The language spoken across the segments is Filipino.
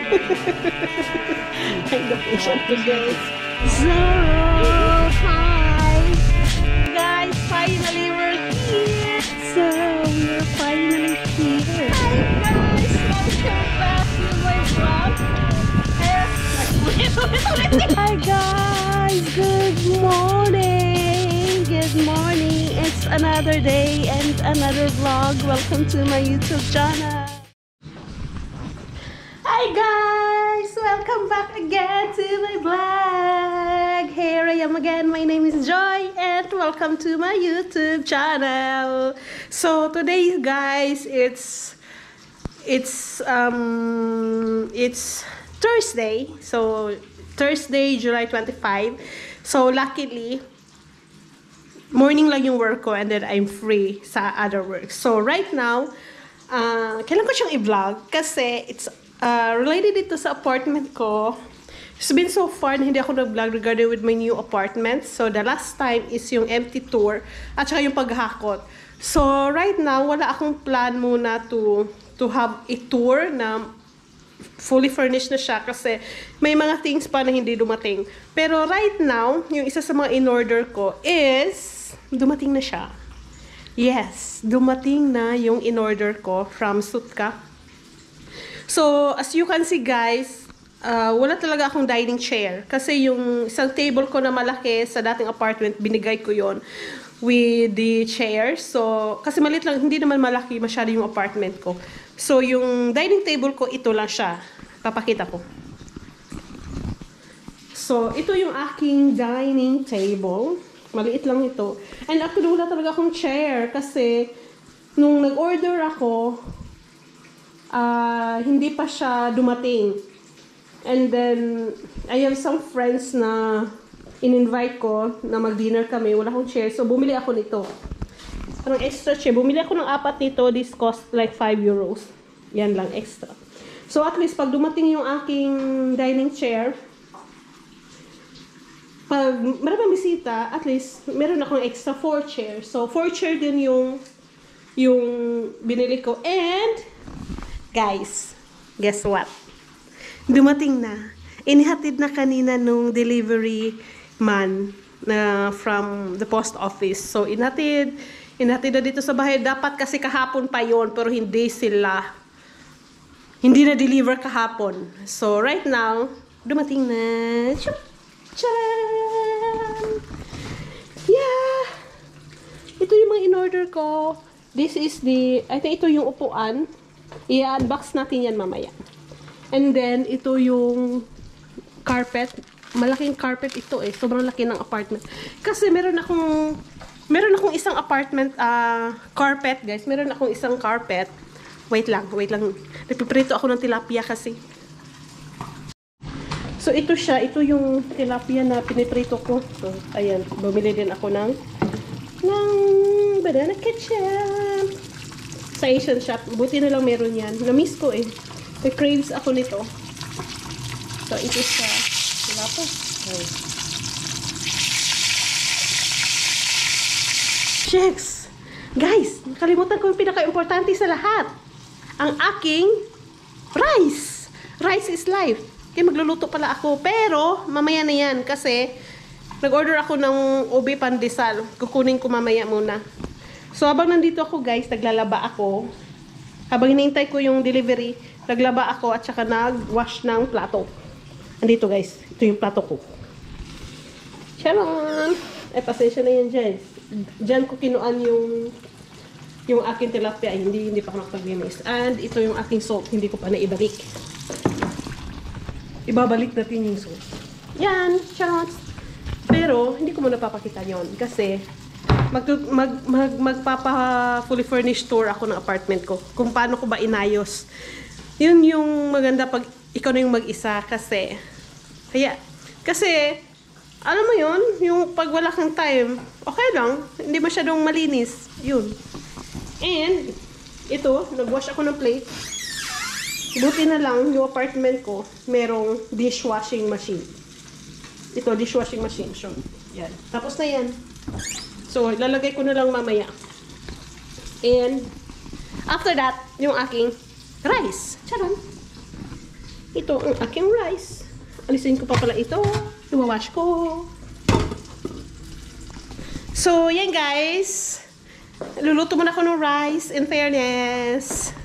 I'm the patient today. So, hi! Guys, finally we're here! So, we're finally here! Hi guys! Welcome back to my vlog! Hi guys! Good morning! Good morning! It's another day and another vlog. Welcome to my YouTube channel! Hi guys! Welcome back again to my vlog! Here I am again. My name is Joy and welcome to my YouTube channel. So today guys, it's Thursday. So Thursday, July 25. So luckily, morning lang yung work ko and then I'm free sa other work. So right now, kailan ko siyang i-vlog kasi it's related dito sa apartment ko. It's been so far na hindi ako nag-vlog regarding with my new apartment. So the last time is yung empty tour at saka yung paghakot. So right now, wala akong plan muna to have a tour na fully furnished na siya kasi may mga things pa na hindi dumating. Pero right now, yung isa sa mga in-order ko is dumating na siya. Yes, dumating na yung in-order ko from Sutka. So, as you can see guys, wala talaga akong dining chair. Kasi yung isang table ko na malaki sa dating apartment, binigay ko yon with the chair. So, kasi maliit lang, hindi naman malaki masyado yung apartment ko. So, yung dining table ko, ito lang siya. Papakita ko. So, ito yung aking dining table. Maliit lang ito. And actually, wala talaga akong chair. Kasi, nung nag-order ako, hindi pa siya dumating. And then, I have some friends na in-invite ko na mag-dinner kami. Wala akong chair. So, bumili ako nito. Parang extra chair. Bumili ako ng 4 nito. This cost like 5 euros. Yan lang, extra. So, at least, pag dumating yung aking dining chair, pag maraming bisita, at least, meron akong extra 4 chairs. So, 4 chair din yung binili ko. And, guys, guess what? Dumating na. Inihatid na kanina nung delivery man na from the post office. So, inhatid na dito sa bahay. Dapat kasi kahapon pa yon pero hindi na-deliver kahapon. So, right now, dumating na. Charan! Yeah! Ito yung mga in-order ko. This is I think ito yung upuan. I-unbox natin yan mamaya. And then, ito yung carpet. Malaking carpet ito eh. Sobrang laki ng apartment. Kasi meron akong isang apartment carpet, guys. Meron akong isang carpet. Wait lang. Nagpiprito ako ng tilapia kasi. So, ito siya. Ito yung tilapia na piniprito ko. So, ayan. Bumili din ako ng banana ketchup. Sa Asian shop. Buti na lang meron yan. Na-miss ko eh. May craves ako nito. So, ito siya. Wala po. Checks! Guys, nakalimutan ko yung pinaka-importante sa lahat. Ang aking rice. Rice is life. Kaya magluluto pala ako. Pero, mamaya na yan. Kasi, nag-order ako ng ube pandesal. Kukunin ko mamaya muna. So, habang nandito ako guys, naglalaba ako. Habang hinihintay ko yung delivery, naglaba ako at saka nag-wash ng plato. Andito guys, ito yung plato ko. Charon! Pasensya na yan dyan. Dyan ko kinuan yung aking tilapia. Hindi pa ako nakapag-linis. And ito yung aking salt. Hindi ko pa naibalik. Ibabalik natin yung salt. Yan, charon! Pero, hindi ko muna papakita yon kasi magpapa-fully furnished tour ako ng apartment ko. Kung paano ko ba inayos. Yun yung maganda pag ikaw na yung mag-isa kasi alam mo yun, yung pag wala kang time, okay lang. Hindi masyadong malinis. Yun. And, ito, nag-wash ako ng plate. Buti na lang, yung apartment ko, merong dishwashing machine. Ito, dishwashing machine. So, yan. Tapos na yan. So, lalagay ko na lang mamaya. And, after that, yung aking rice. Charon. ito ang aking rice. Alisin ko pa pala ito. Iwawash ko. So, yan guys. Luluto muna ako ng rice, in fairness.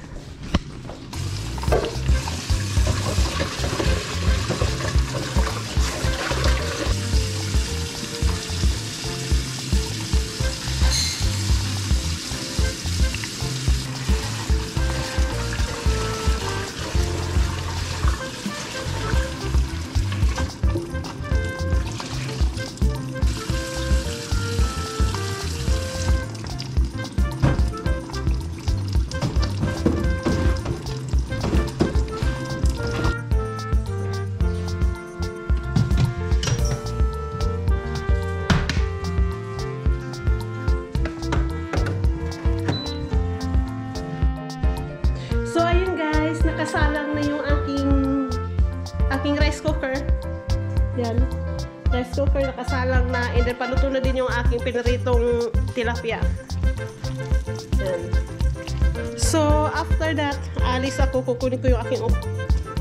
Nakasalang na yung aking rice cooker. Yan. Rice cooker nakasalang na. And then paluto na din yung aking pinaritong tilapia. Yan. So, after that, alis ako. Kukunin ko yung aking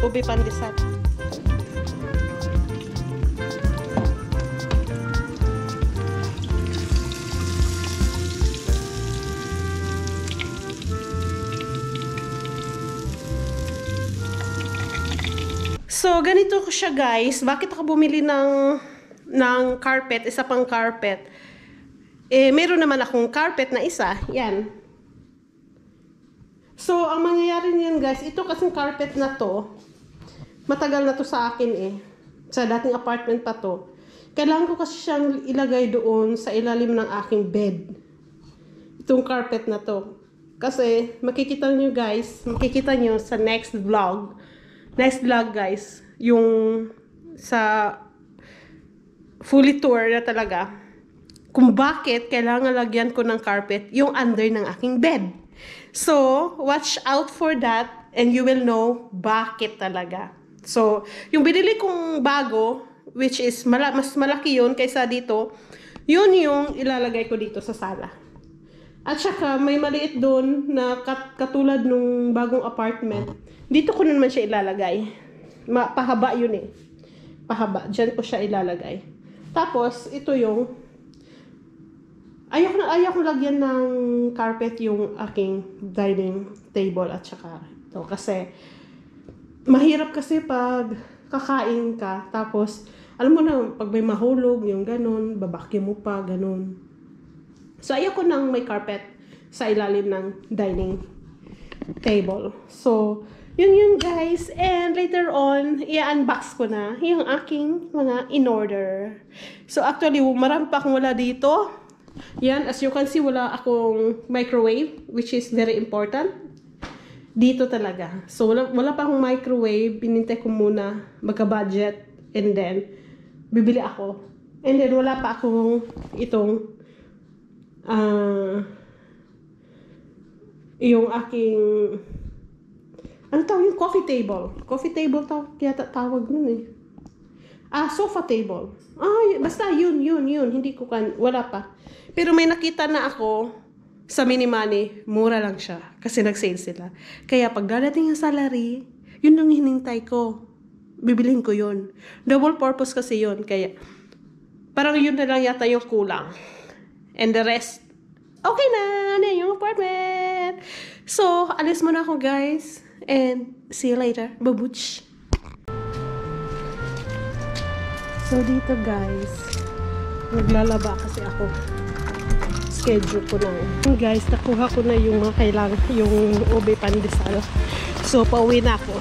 ube pandesal. So, ganito ko siya guys. Bakit ako bumili ng carpet, isa pang carpet? Eh, meron naman akong carpet na isa. Yan. So, ang mangyayari niyan guys, ito kasing carpet na to, matagal na to sa akin eh. Sa dating apartment pa to. Kailangan ko kasi siyang ilagay doon sa ilalim ng aking bed. Itong carpet na to. Kasi, makikita nyo guys, makikita nyo sa next vlog. Next vlog guys, yung sa fully tour na talaga, kung bakit kailangan lagyan ko ng carpet yung under ng aking bed. So, watch out for that and you will know bakit talaga. So, yung binili kong bago, which is mas malaki yun kaysa dito, yun yung ilalagay ko dito sa sala. At saka, may maliit doon na katulad nung bagong apartment. Dito ko naman siya ilalagay. Pahaba yun eh. Pahaba. Diyan ko siya ilalagay. Tapos, ito yung ayaw ko lagyan ng carpet yung aking dining table at saka ito. Kasi, mahirap kasi pag kakain ka. Tapos, alam mo na, pag may mahulog, yung ganun, babakyum mo pa, ganun. So, ayaw ko nang may carpet sa ilalim ng dining table. So, yun guys. And later on, i-unbox ko na yung aking mga in-order. So actually, marami pa akong wala dito. Yan, as you can see, wala akong microwave, which is very important. Dito talaga. So wala pa akong microwave. Pinintay ko muna magka-budget. And then, bibili ako. And then, wala pa akong itong yung aking ano tawag yung coffee table? Coffee table tawag nun eh. Sofa table. Basta yun. Hindi ko wala pa. Pero may nakita na ako sa Minimani, mura lang siya. Kasi nag-sale sila. Kaya pag dadating yung salary, yun ang hinintay ko. Bibilhin ko yun. Double purpose kasi yun. Kaya, parang yun na lang yata yung kulang. And the rest, okay na yung apartment. So, alis muna ako guys. And see you later. Babuch! So, dito guys, naglalaba kasi ako. Schedule ko na. Guys, nakuha ko na yung mga kailangan, yung ube pandesal. So, pauwi na ako.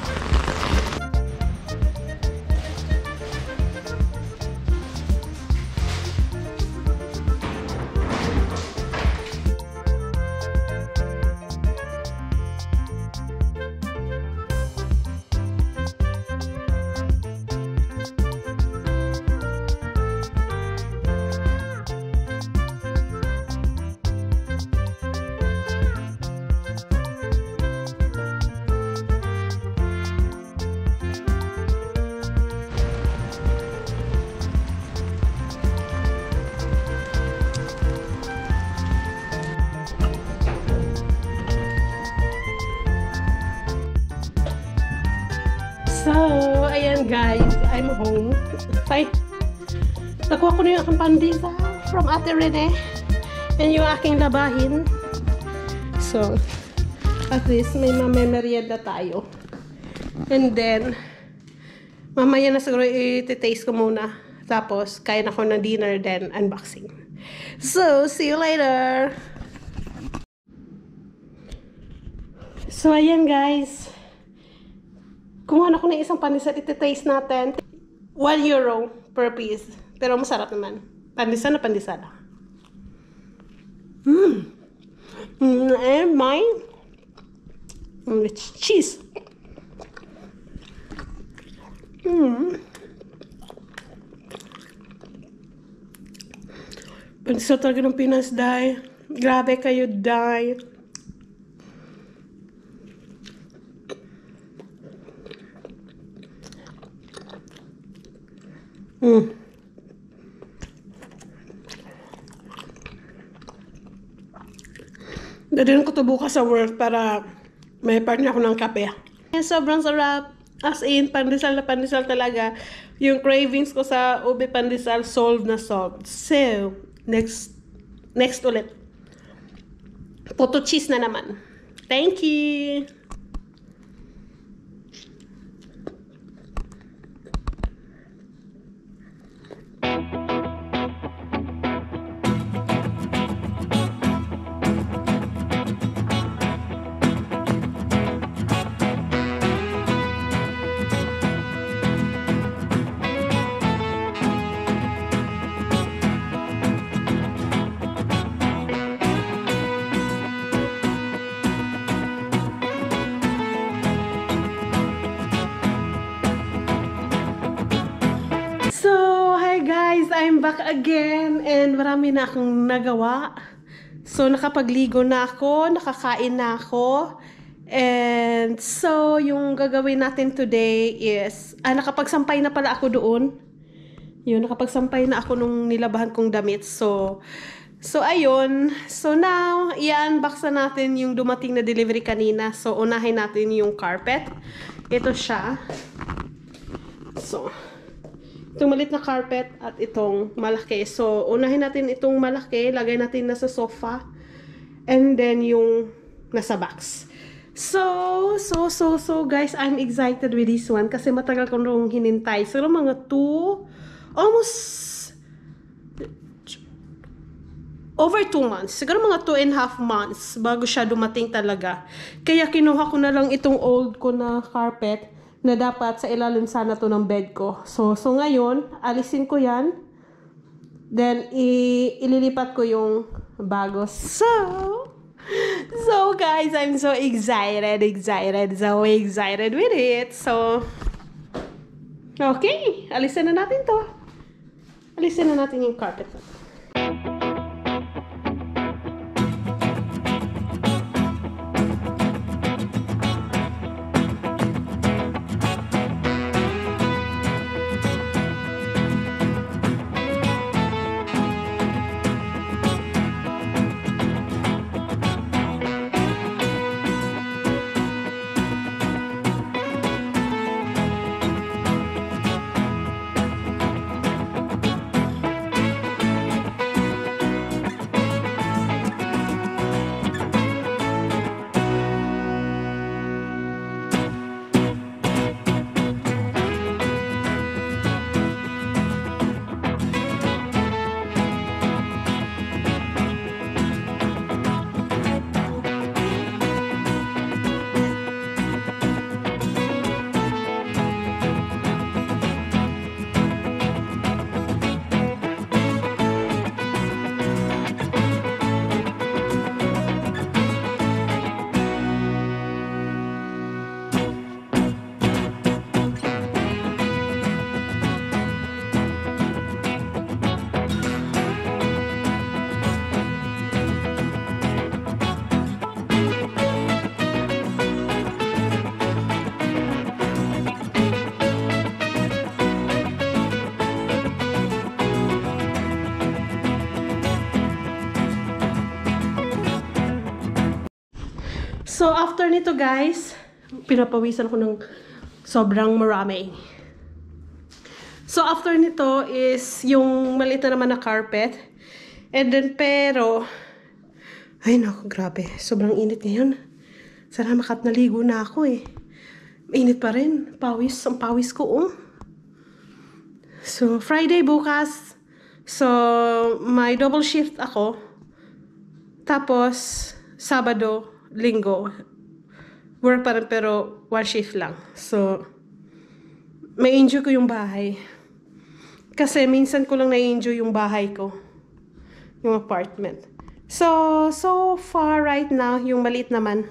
So, ayan guys, I'm home. Nakuha ko na yung aking pandesal from Ate Rene and yung aking labahin. So, at least may merienda tayo. And then, mamaya na siguro i-taste ko muna. Tapos, kain ako ng dinner, then unboxing. So, see you later! So, ayan guys. Kumuha na ako ng isang pandesal, iti-taste natin. €1 per piece. Pero masarap naman. Pandesal na pandesal. And mine. With cheese. Pandesal talaga ng Pinas, day. Grabe kayo, day. Dadalhin ko ito bukas sa work para may partner ako ng kape. Sobrang sarap. As in, pandesal na pandesal talaga. Yung cravings ko sa ube pandesal, solved na solved. So, next ulit. Puto cheese na naman. Thank you! So, hi guys! I'm back again and marami na akong nagawa. So, nakapagligo na ako, nakakain na ako. And so, yung gagawin natin today is, nakapagsampay na pala ako doon. Yun, nakapagsampay na ako nung nilabahan kong damit. So ayun. So now, i-unbox na natin yung dumating na delivery kanina. So, unahin natin yung carpet. Ito siya. So, itong maliit na carpet at itong malaki. So, unahin natin itong malaki. Lagay natin nasa sofa. And then, yung nasa box. So guys, I'm excited with this one. Kasi matagal ko nung hinintay. So, mga over 2 months. Siguro mga 2.5 months bago siya dumating talaga. Kaya kinuha ko na lang itong old ko na carpet na dapat sa ilalim sana to ng bed ko. So ngayon, alisin ko yan. Then, ililipat ko yung bago. So guys, I'm so excited with it. So, okay. Alisin na natin to. Alisin na natin yung carpet. So, after nito guys, pinapawisan ko ng Sobrang marami. So, after nito is yung maliit na naman na carpet. And then, pero, ay naku, grabe. Sobrang init ngayon. Sana naligo na ako eh. Init pa rin. Pawis, ang pawis ko oh. So, Friday bukas. So, may double shift ako. Tapos, Sabado, Linggo. Work pa rin pero one shift lang. So, may enjoy ko yung bahay. Kasi minsan ko lang na-enjoy yung bahay ko. Yung apartment. So far right now, yung maliit naman.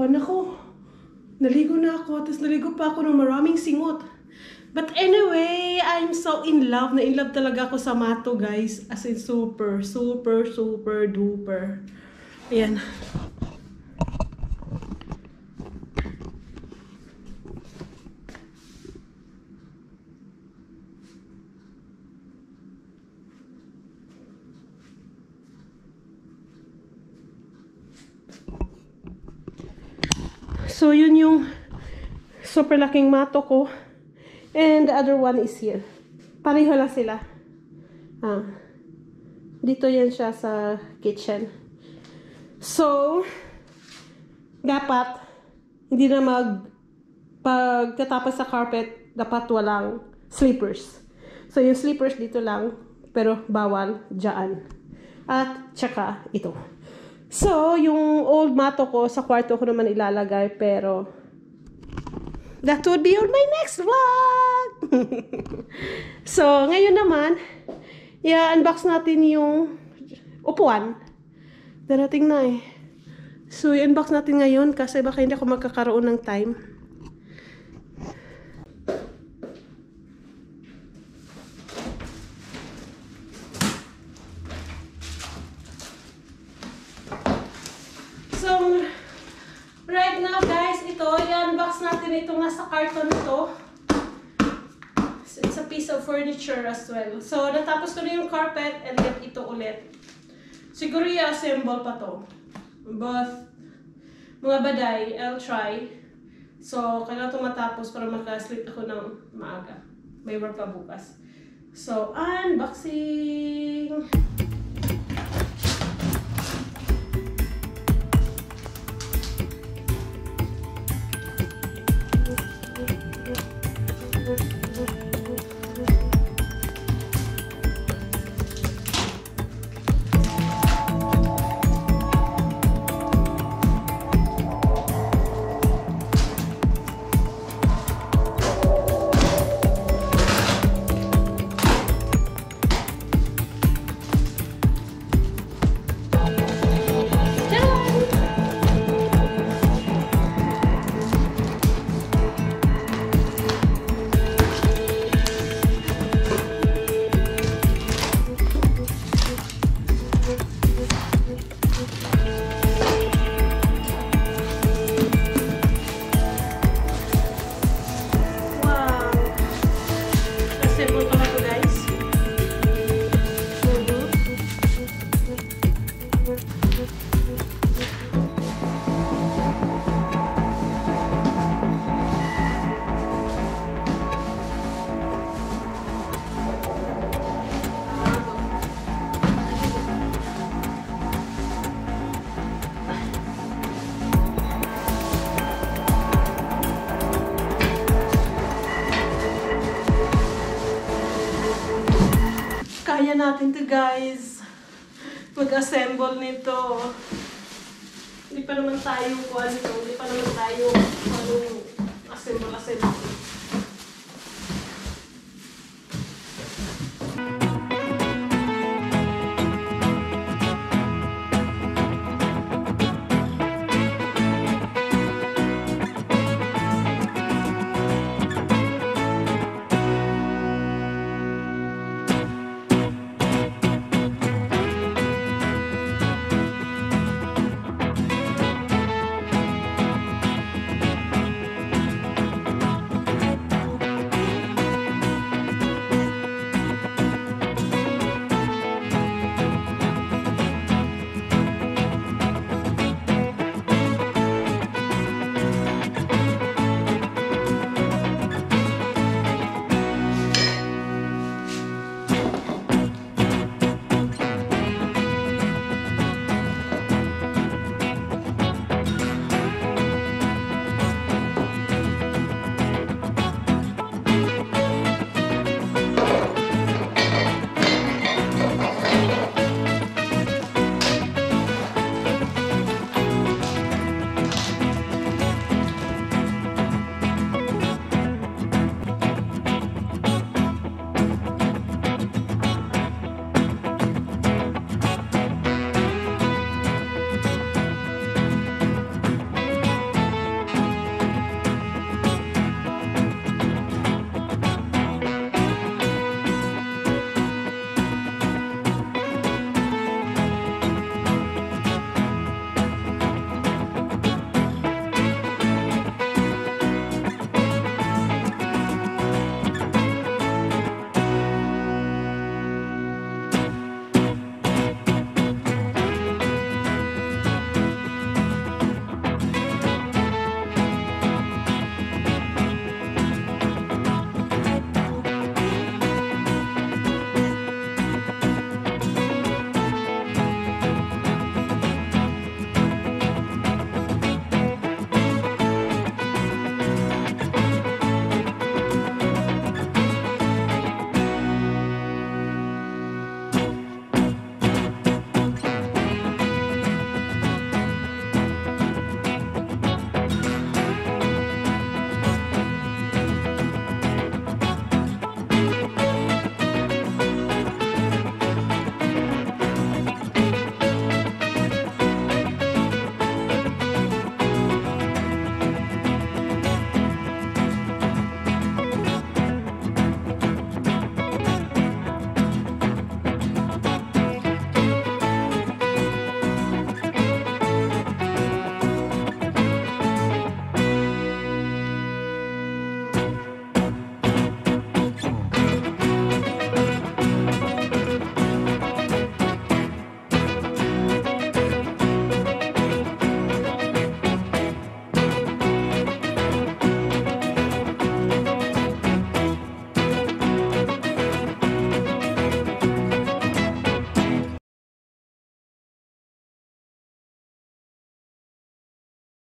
Nako, naligo na ako, tapos naligo pa ako ng maraming singot. But anyway, I'm so in love. Na in love talaga ako sa mato, guys. As in super, super, super duper. Ayan. So, yun yung super laking mato ko. And the other one is here. Pareho lang sila. Dito yan siya sa kitchen. So, dapat, hindi na pagkatapos sa carpet, dapat walang slippers. So, yung slippers dito lang, pero bawal dyan. At, tsaka, ito. So, yung old mato ko, sa kwarto ko naman ilalagay, pero that would be on my next vlog! So, ngayon naman, i-unbox natin yung upuan. Darating na eh. So, i-unbox natin ngayon kasi baka hindi ako magkakaroon ng time. So, right now guys, ito, i-unbox natin itong nasa carton ito. So, it's a piece of furniture as well. So, natapos ko na yung carpet and then ito ulit. Siguro i-assemble pa to. But, mga baday, I'll try. So, kailangan ito matapos para maka-sleep ako ng maaga. May work pa bukas. So, unboxing! kaya natin to guys. Mag-assemble nito. Hindi pa naman tayo, hindi pa naman tayo,